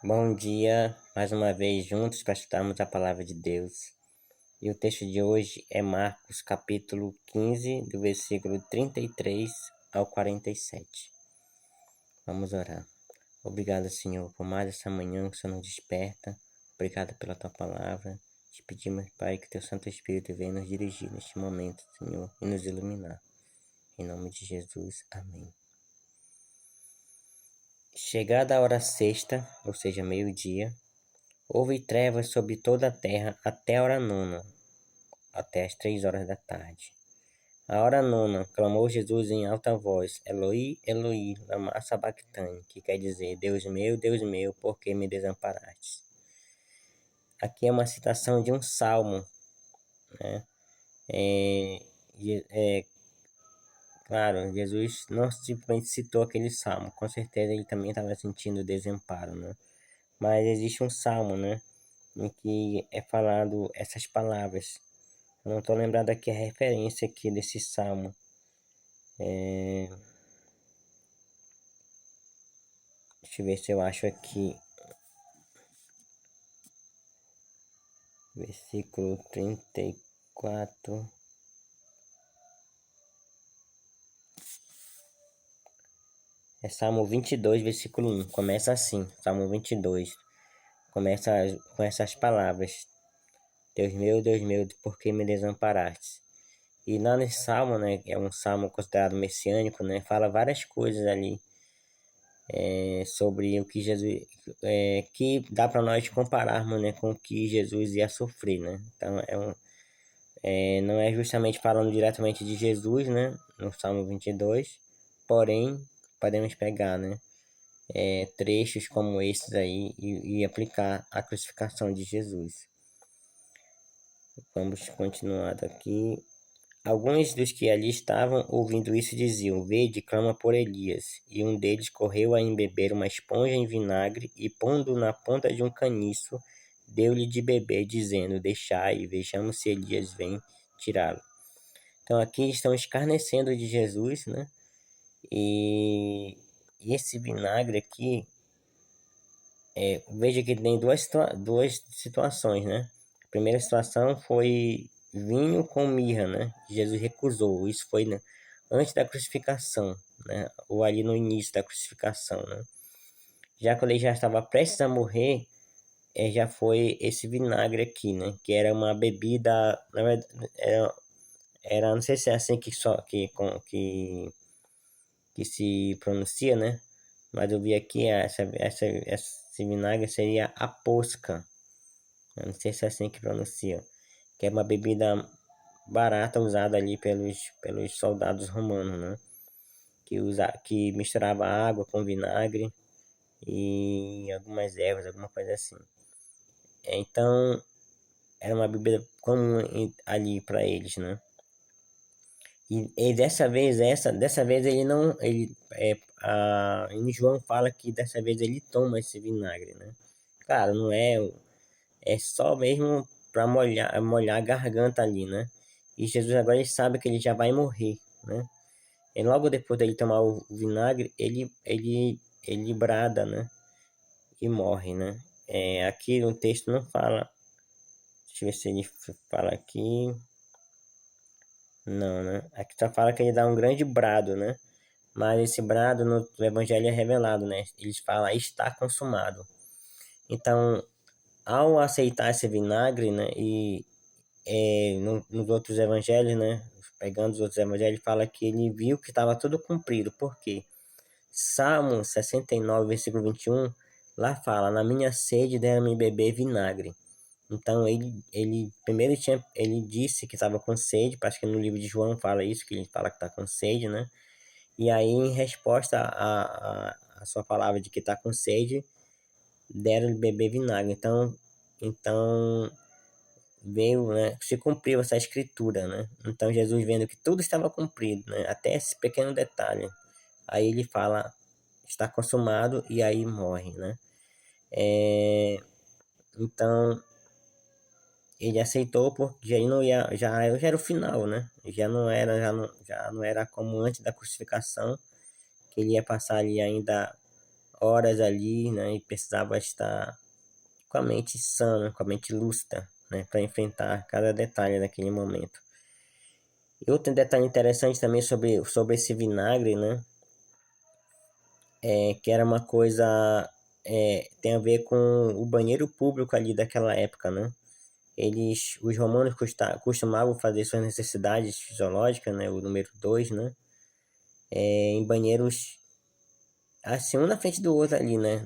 Bom dia, mais uma vez juntos para estudarmos a palavra de Deus. E o texto de hoje é Marcos, capítulo 15, do versículo 33 ao 47. Vamos orar. Obrigado, Senhor, por mais essa manhã que o Senhor nos desperta. Obrigado pela tua palavra. Te pedimos, Pai, que teu Santo Espírito venha nos dirigir neste momento, Senhor, e nos iluminar. Em nome de Jesus, amém. Chegada a hora sexta, ou seja, meio-dia, houve trevas sobre toda a terra até a hora nona, até as 3 horas da tarde. A hora nona, clamou Jesus em alta voz, Eloi, Eloi, lama sabachthani, que quer dizer, Deus meu, por que me desamparaste? Aqui é uma citação de um salmo, né? Claro, Jesus não simplesmente citou aquele salmo, com certeza ele também estava sentindo desamparo, né? Mas existe um salmo, né, em que é falado essas palavras. Eu não estou lembrado aqui a referência aqui desse salmo. Deixa eu ver se eu acho aqui. Versículo 34. É Salmo 22, versículo 1. Começa assim, Salmo 22. Começa com essas palavras. Deus meu, por que me desamparaste? E lá nesse salmo, né, é um salmo considerado messiânico, né, fala várias coisas ali sobre o que Jesus, que dá para nós compararmos, né, com o que Jesus ia sofrer, né. Então não é justamente falando diretamente de Jesus, né, no Salmo 22, porém podemos pegar, né, trechos como esses aí e aplicar a crucificação de Jesus. Vamos continuar daqui. Alguns dos que ali estavam ouvindo isso diziam, vede, clama por Elias. E um deles correu a embeber uma esponja em vinagre e, pondo na ponta de um caniço, deu-lhe de beber, dizendo, deixai e vejamos se Elias vem tirá-lo. Então aqui estão escarnecendo de Jesus, né? E esse vinagre aqui, veja que tem duas situações, né? A primeira situação foi vinho com mirra, né? Jesus recusou. Isso foi, né, antes da crucificação, né? Ou ali no início da crucificação, né? Já quando ele já estava prestes a morrer, já foi esse vinagre aqui, né? Que era uma bebida, na verdade, não sei se é assim que se pronuncia, né? Mas eu vi aqui esse vinagre seria a posca. Eu não sei se é assim que pronuncia. Que é uma bebida barata usada ali pelos soldados romanos, né? Que misturava água com vinagre e algumas ervas, alguma coisa assim. Então, era uma bebida comum ali para eles, né? E dessa vez ele não, em João fala que dessa vez ele toma esse vinagre, né? Claro, não é só mesmo para molhar a garganta ali, né? E Jesus agora ele sabe que ele já vai morrer, né? E logo depois dele tomar o vinagre, ele brada, né? E morre, né? Aqui no texto não fala. Deixa eu ver se ele fala aqui. Não, né? Aqui só fala que ele dá um grande brado, né? Mas esse brado no Evangelho é revelado, né? Eles falam, está consumado. Então, ao aceitar esse vinagre, né? E nos outros evangelhos, né? Pegando os outros evangelhos, fala que ele viu que estava tudo cumprido. Por quê? Salmo 69, versículo 21, lá fala, na minha sede deram-me beber vinagre. Então ele primeiro ele disse que estava com sede, acho que no livro de João fala isso, que ele fala que está com sede, né? E aí, em resposta a sua palavra de que está com sede, deram-lhe beber vinagre. Então veio, né, se cumpriu essa escritura, né? Então Jesus vendo que tudo estava cumprido, né? Até esse pequeno detalhe. Aí ele fala, está consumado e aí morre, né? Então ele aceitou porque ele não ia, já era o final, né? Já não era como antes da crucificação, que ele ia passar ali ainda horas ali, né? E precisava estar com a mente sã, com a mente lúcida, né? Para enfrentar cada detalhe daquele momento. E outro detalhe interessante também sobre esse vinagre, né? Que era uma coisa, tem a ver com o banheiro público ali daquela época, né? Os romanos costumavam fazer suas necessidades fisiológicas, né? O número 2, né? Em banheiros assim, um na frente do outro ali, né?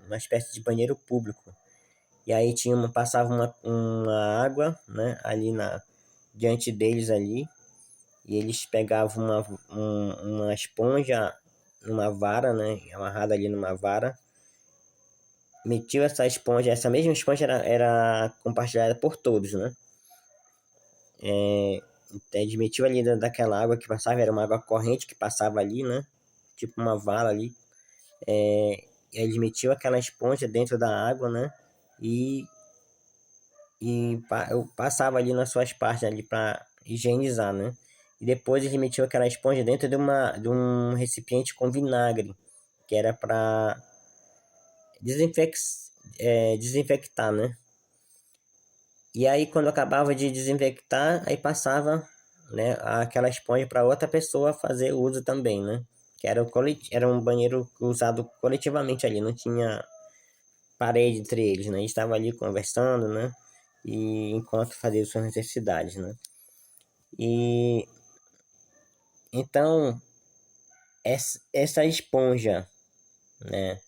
Uma espécie de banheiro público. E aí passava uma água, né? Ali diante deles ali. E eles pegavam uma esponja numa vara, né? Amarrada ali numa vara. Metiam essa mesma esponja era compartilhada por todos, né? Eles metiam ali daquela água que passava, era uma água corrente que passava ali, né? Tipo uma vala ali. Eles metiam aquela esponja dentro da água, né? E, eu passava ali nas suas partes ali para higienizar, né? E depois eles metiam aquela esponja dentro de um recipiente com vinagre, que era para desinfectar, né? E aí quando acabava de desinfectar, aí passava, né, aquela esponja para outra pessoa fazer uso também, né? Que era um banheiro usado coletivamente ali, não tinha parede entre eles, né? Eles estavam ali conversando, né? E enquanto fazia suas necessidades, né? E então essa esponja, né?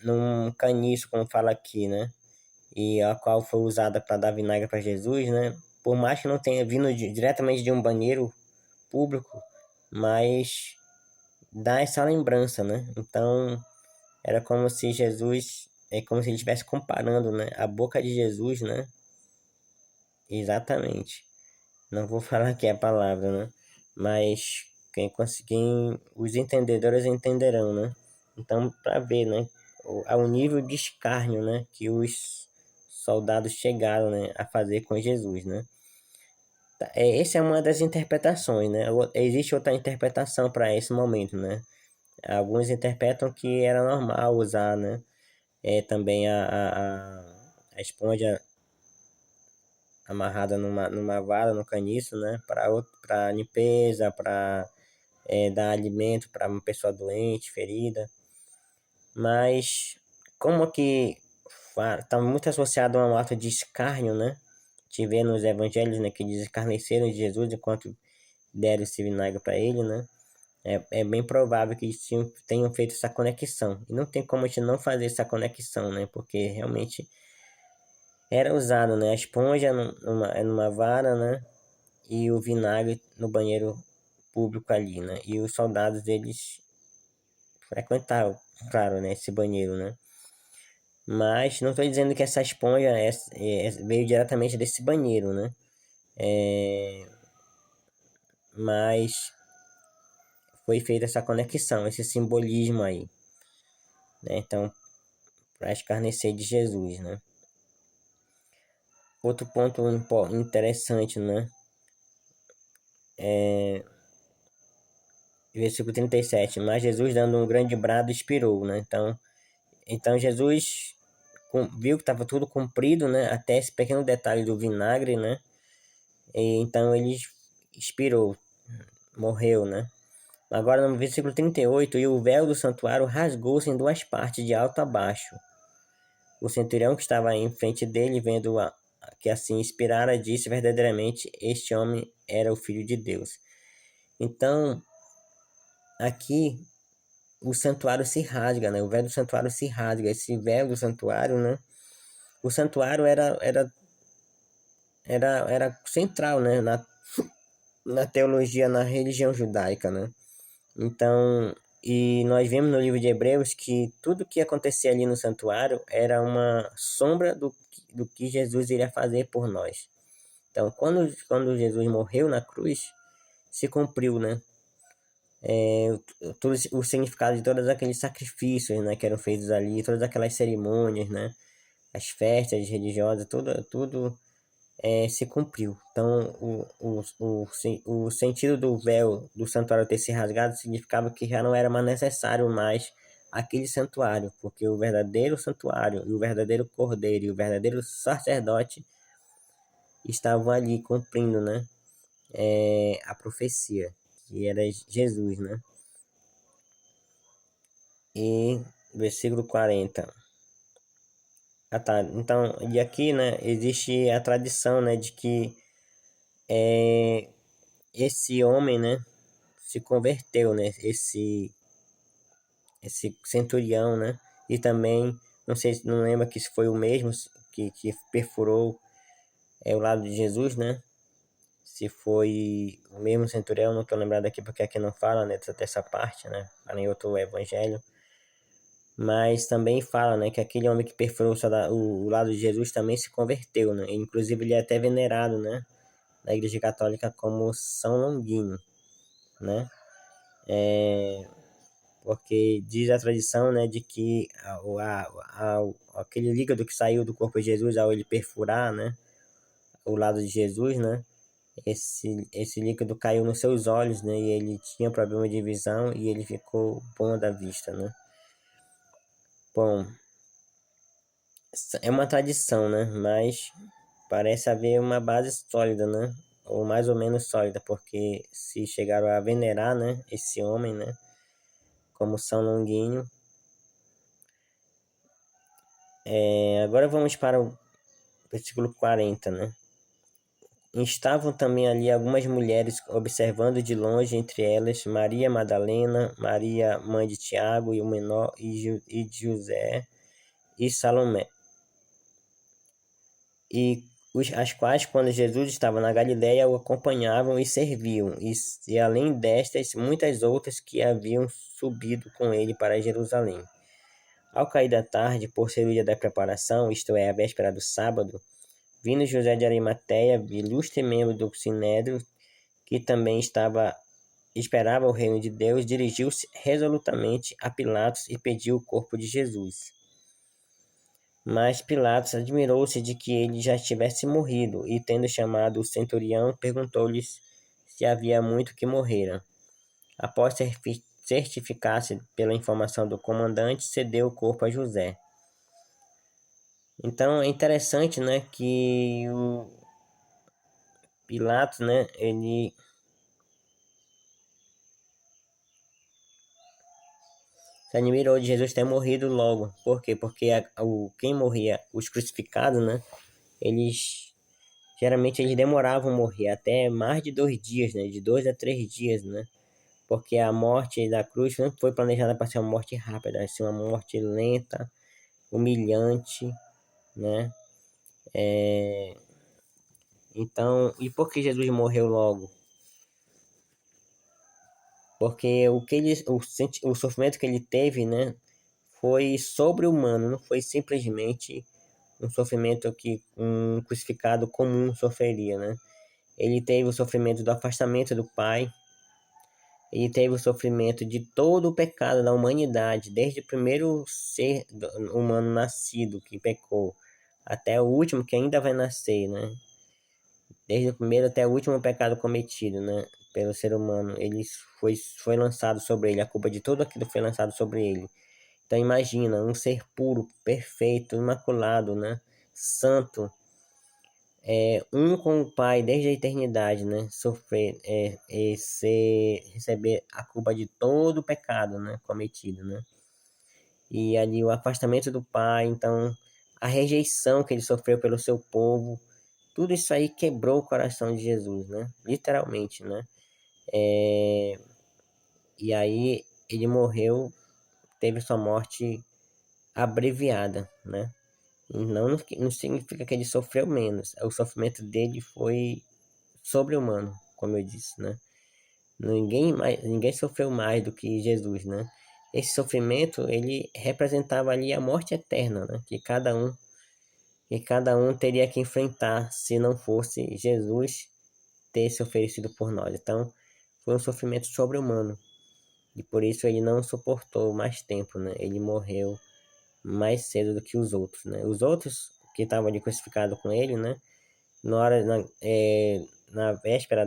Num caniço, como fala aqui, né? E a qual foi usada para dar vinagre para Jesus, né? Por mais que não tenha vindo diretamente de um banheiro público, mas dá essa lembrança, né? Então era como se Jesus, é como se ele estivesse comparando, né? A boca de Jesus, né? Exatamente. Não vou falar aqui a palavra, né? Mas os entendedores entenderão, né? Então, para ver, né? Ao nível de escárnio, né? Que os soldados chegaram, né? A fazer com Jesus, né? Essa é uma das interpretações, né? Existe outra interpretação para esse momento, né? Alguns interpretam que era normal usar, né? Também a esponja amarrada numa vara, no caniço, né? Para limpeza, para dar alimento para uma pessoa doente, ferida. Mas, como que está muito associado a um ato de escárnio, né? Te vê nos evangelhos, né? Que eles escarneceram de Jesus enquanto deram esse vinagre para ele, né? É bem provável que eles tenham feito essa conexão. E não tem como a gente não fazer essa conexão, né? Porque realmente era usado, né? A esponja numa vara, né? E o vinagre no banheiro público ali, né? E os soldados, eles frequentavam, claro, né? Esse banheiro, né? Mas não estou dizendo que essa esponja veio diretamente desse banheiro, né? Mas foi feita essa conexão, esse simbolismo aí, né? Então, para escarnecer de Jesus, né? Outro ponto interessante, né? Versículo 37. Mas Jesus, dando um grande brado, expirou, né? Então Jesus viu que estava tudo cumprido, né? Até esse pequeno detalhe do vinagre, né? E então ele expirou, morreu, né? Agora no versículo 38, e o véu do santuário rasgou-se em duas partes, de alto a baixo. O centurião que estava em frente dele, vendo que assim expirara, disse verdadeiramente: Este homem era o Filho de Deus. Então, aqui o santuário se rasga, né? O véu do santuário se rasga. Esse véu do santuário, né? O santuário era central, né? Na teologia, na religião judaica, né? Então, e nós vemos no livro de Hebreus que tudo que acontecia ali no santuário era uma sombra do que Jesus iria fazer por nós. Então, quando Jesus morreu na cruz, se cumpriu, né? Todo o significado de todos aqueles sacrifícios, né, que eram feitos ali, todas aquelas cerimônias, né? As festas religiosas, tudo se cumpriu. Então, o sentido do véu do santuário ter se rasgado significava que já não era mais necessário mais aquele santuário, porque o verdadeiro santuário, e o verdadeiro cordeiro, e o verdadeiro sacerdote estavam ali cumprindo, né, a profecia, que era Jesus, né? E versículo 40. Ah, tá. Então, e aqui, né, existe a tradição, né, de que esse homem, né, se converteu, né, esse centurião, né, e também, não sei, não lembro que se foi o mesmo que perfurou o lado de Jesus, né, se foi o mesmo centurião, não tô lembrado aqui porque aqui não fala, né, dessa parte, né, fala em outro evangelho, mas também fala, né, que aquele homem que perfurou o lado de Jesus também se converteu, né, inclusive ele é até venerado, né, na Igreja Católica como São Longuinho, né, porque diz a tradição, né, de que aquele líquido que saiu do corpo de Jesus ao ele perfurar, né, o lado de Jesus, né, esse líquido caiu nos seus olhos, né, e ele tinha problema de visão e ele ficou bom da vista, né. Bom, é uma tradição, né, mas parece haver uma base sólida, né, ou mais ou menos sólida, porque se chegaram a venerar, né, esse homem, né, como São Longuinho. Agora vamos para o versículo 40, né? Estavam também ali algumas mulheres observando de longe, entre elas Maria Madalena, Maria, mãe de Tiago e o menor, e de José, e Salomé. As quais, quando Jesus estava na Galiléia, o acompanhavam e serviam, e além destas, muitas outras que haviam subido com ele para Jerusalém. Ao cair da tarde, por ser o dia da preparação, isto é, a véspera do sábado, vindo José de Arimateia, ilustre membro do Sinédrio, que também esperava o reino de Deus, dirigiu-se resolutamente a Pilatos e pediu o corpo de Jesus. Mas Pilatos admirou-se de que ele já tivesse morrido, e tendo chamado o centurião, perguntou-lhes se havia muito que morrera. Após certificar-se pela informação do comandante, cedeu o corpo a José. Então é interessante, né, que o Pilatos, né, ele se admirou de Jesus ter morrido logo. Por quê? Porque quem morria, os crucificados, né, eles geralmente eles demoravam a morrer até mais de 2 dias, né, de 2 a 3 dias, né, porque a morte da cruz não foi planejada para ser uma morte rápida, vai ser uma morte lenta, humilhante, né. Então, e por que Jesus morreu logo? Porque o sofrimento que ele teve, né, foi sobre-humano, não foi simplesmente um sofrimento que um crucificado comum sofreria, né? Ele teve o sofrimento do afastamento do Pai, ele teve o sofrimento de todo o pecado da humanidade, desde o primeiro ser humano nascido que pecou, até o último que ainda vai nascer, né? Desde o primeiro até o último pecado cometido, né, pelo ser humano, foi lançado sobre ele, a culpa de tudo aquilo foi lançado sobre ele. Então imagina, um ser puro, perfeito, imaculado, né, santo, um com o Pai desde a eternidade, né, sofrer, receber a culpa de todo o pecado, né, cometido, né, e ali o afastamento do Pai, então a rejeição que ele sofreu pelo seu povo, tudo isso aí quebrou o coração de Jesus, né? Literalmente, né? E aí ele morreu, teve sua morte abreviada, né? Não significa que ele sofreu menos. O sofrimento dele foi sobre-humano, como eu disse, né? Ninguém sofreu mais do que Jesus, né? Esse sofrimento, ele representava ali a morte eterna, né? Que cada um teria que enfrentar se não fosse Jesus ter se oferecido por nós. Então, foi um sofrimento sobre-humano. E por isso ele não suportou mais tempo, né? Ele morreu mais cedo do que os outros, né? Os outros que estavam ali crucificados com ele, né? na véspera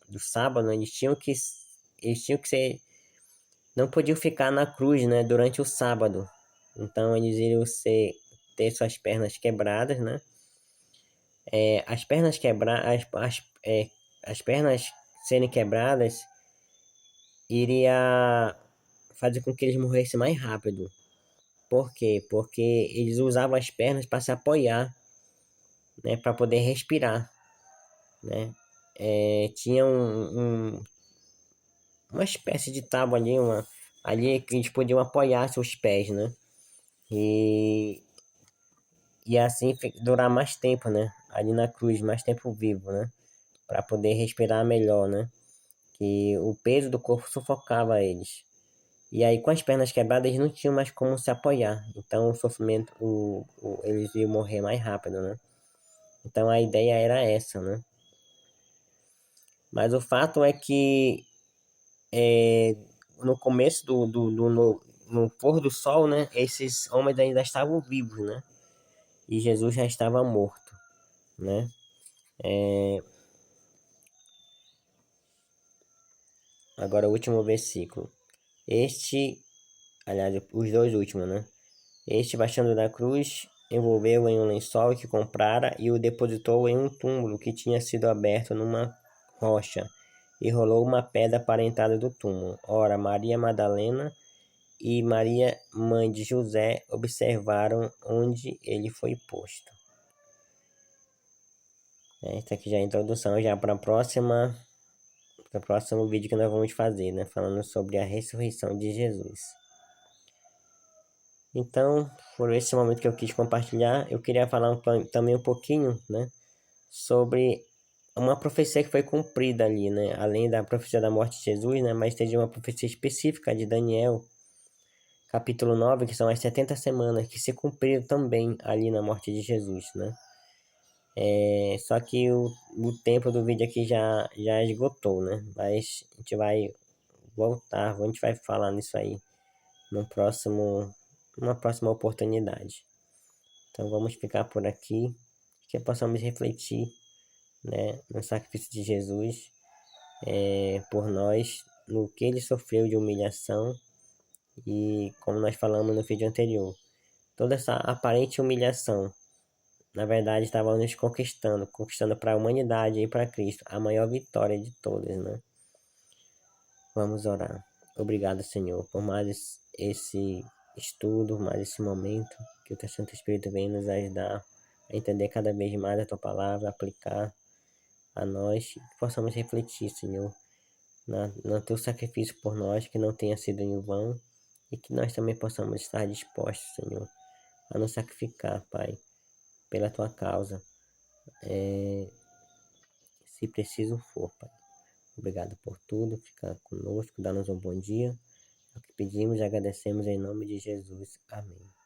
do sábado, eles tinham que ser, não podiam ficar na cruz, né, durante o sábado. Então eles iriam ter suas pernas quebradas, né? As pernas as pernas serem quebradas iria fazer com que eles morressem mais rápido. Por quê? Porque eles usavam as pernas para se apoiar, né, para poder respirar, né? Tinha uma espécie de tábua ali, ali que eles podiam apoiar seus pés, né? E, e assim durar mais tempo, né? Ali na cruz, mais tempo vivo, né? Para poder respirar melhor, né? Que o peso do corpo sufocava eles. E aí, com as pernas quebradas, eles não tinham mais como se apoiar. Então, o sofrimento, eles iam morrer mais rápido, né? Então, a ideia era essa, né? Mas o fato é que é, no começo no pôr do sol, né? Esses homens ainda estavam vivos, né? E Jesus já estava morto, né? Agora, o último versículo. Este, aliás, os dois últimos, né? Este, baixando da cruz, envolveu em um lençol que comprara e o depositou em um túmulo que tinha sido aberto numa rocha, e rolou uma pedra para a entrada do túmulo. Ora, Maria Madalena e Maria, mãe de José, observaram onde ele foi posto. Esta aqui já é a introdução já para para o próximo vídeo que nós vamos fazer, né? Falando sobre a ressurreição de Jesus. Então, por esse momento que eu quis compartilhar, eu queria falar também um pouquinho, né, sobre uma profecia que foi cumprida ali, né, além da profecia da morte de Jesus, né, mas teve uma profecia específica de Daniel, capítulo 9, que são as 70 semanas, que se cumpriram também ali na morte de Jesus, né. Só que o tempo do vídeo aqui já esgotou, né, mas a gente vai voltar, a gente vai falar nisso aí no próximo, numa próxima oportunidade. Então vamos ficar por aqui, que possamos refletir, né, no sacrifício de Jesus por nós, no que ele sofreu de humilhação e como nós falamos no vídeo anterior, toda essa aparente humilhação, na verdade estava nos conquistando para a humanidade e para Cristo, a maior vitória de todas, né? Vamos orar. Obrigado, Senhor, por mais esse estudo, mais esse momento, que o Teu Santo Espírito venha nos ajudar a entender cada vez mais a Tua palavra, aplicar a nós, que possamos refletir, Senhor, no Teu sacrifício por nós, que não tenha sido em vão, e que nós também possamos estar dispostos, Senhor, a nos sacrificar, Pai, pela Tua causa, se preciso for, Pai. Obrigado por tudo, ficar conosco, dar-nos um bom dia. É o que pedimos e agradecemos em nome de Jesus. Amém.